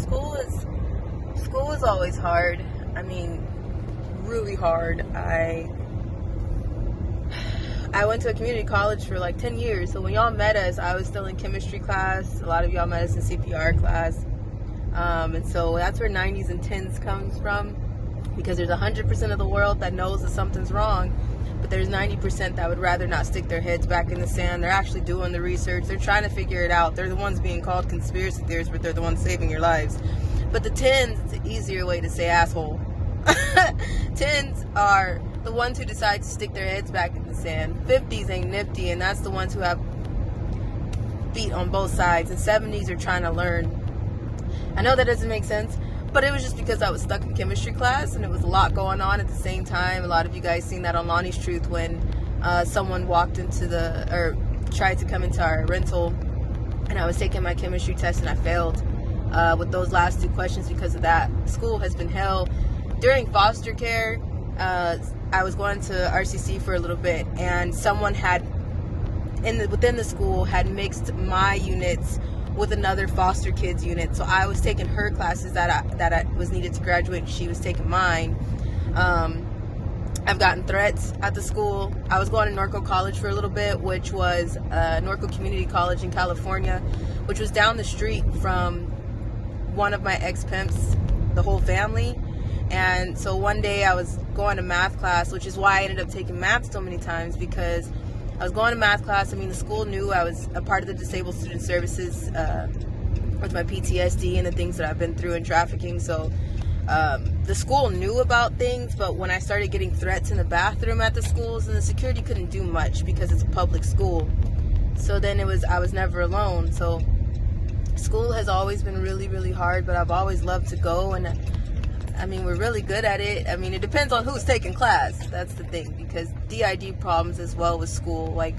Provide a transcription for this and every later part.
School is always hard. I mean, really hard. I went to a community college for like 10 years. So when y'all met us, I was still in chemistry class. A lot of y'all met us in CPR class. And so that's where 90s and 10s comes from, because there's 100% of the world that knows that something's wrong, but there's 90% that would rather not stick their heads back in the sand. They're actually doing the research. They're trying to figure it out. They're the ones being called conspiracy theorists, but they're the ones saving your lives. But the 10s, it's an easier way to say asshole. 10s are the ones who decide to stick their heads back in the sand. 50s ain't nifty, and that's the ones who have feet on both sides. And 70s are trying to learn. I know that doesn't make sense, but it was just because I was stuck in chemistry class and it was a lot going on at the same time. A lot of you guys seen that on Lonnie's Truth when someone walked tried to come into our rental, and I was taking my chemistry test and I failed with those last two questions because of that. School has been hell. During foster care, I was going to RCC for a little bit, and someone within the school had mixed my units with another foster kids unit. So I was taking her classes that I was needed to graduate, and she was taking mine. I've gotten threats at the school. I was going to Norco College for a little bit, which was Norco Community College in California, which was down the street from one of my ex-pimps, the whole family. And so one day I was going to math class, which is why I ended up taking math so many times, because I was going to math class. I mean, the school knew I was a part of the Disabled Student Services with my PTSD and the things that I've been through in trafficking. So the school knew about things, but when I started getting threats in the bathroom at the schools, and the security couldn't do much because it's a public school. So then I was never alone. So school has always been really, really hard, but I've always loved to go. And I mean, we're really good at it. I mean, it depends on who's taking class. That's the thing, because DID problems as well with school. Like,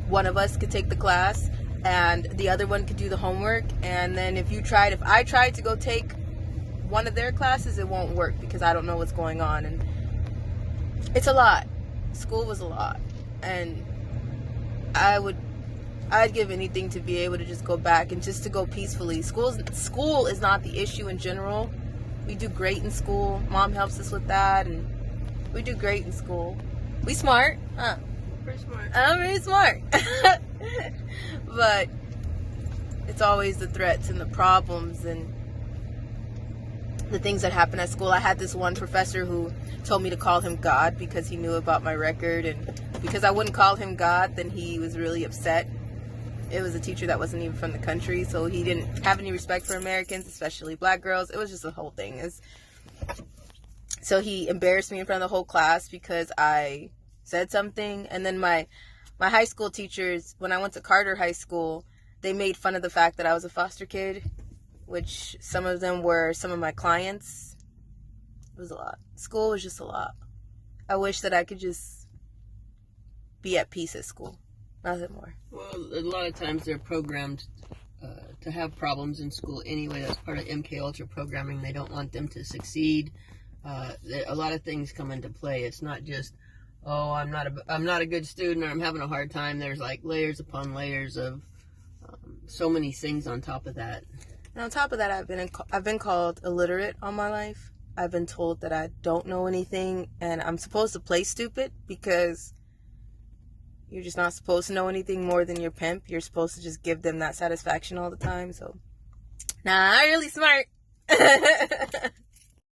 one of us could take the class and the other one could do the homework. And then if I tried to go take one of their classes, it won't work because I don't know what's going on. And it's a lot. School was a lot. And I'd give anything to be able to just go back and just to go peacefully. School is not the issue in general. We do great in school. Mom helps us with that, and we do great in school. We smart, huh? Pretty smart. I'm really smart. But it's always the threats and the problems and the things that happen at school. I had this one professor who told me to call him God because he knew about my record, and because I wouldn't call him God, then he was really upset. It was a teacher that wasn't even from the country, so he didn't have any respect for Americans, especially black girls. It was just a whole thing. So he embarrassed me in front of the whole class because I said something. And then my high school teachers, when I went to Carter High School, they made fun of the fact that I was a foster kid, which some of them were some of my clients. It was a lot. School was just a lot. I wish that I could just be at peace at school. Nothing more. Well, a lot of times they're programmed to have problems in school anyway. That's part of MK Ultra programming. They don't want them to succeed. A lot of things come into play. It's not just, oh, I'm not a good student, or I'm having a hard time. There's like layers upon layers of so many things on top of that. And on top of that, I've been called illiterate all my life. I've been told that I don't know anything, and I'm supposed to play stupid because you're just not supposed to know anything more than your pimp. You're supposed to just give them that satisfaction all the time. So, nah, I'm really smart.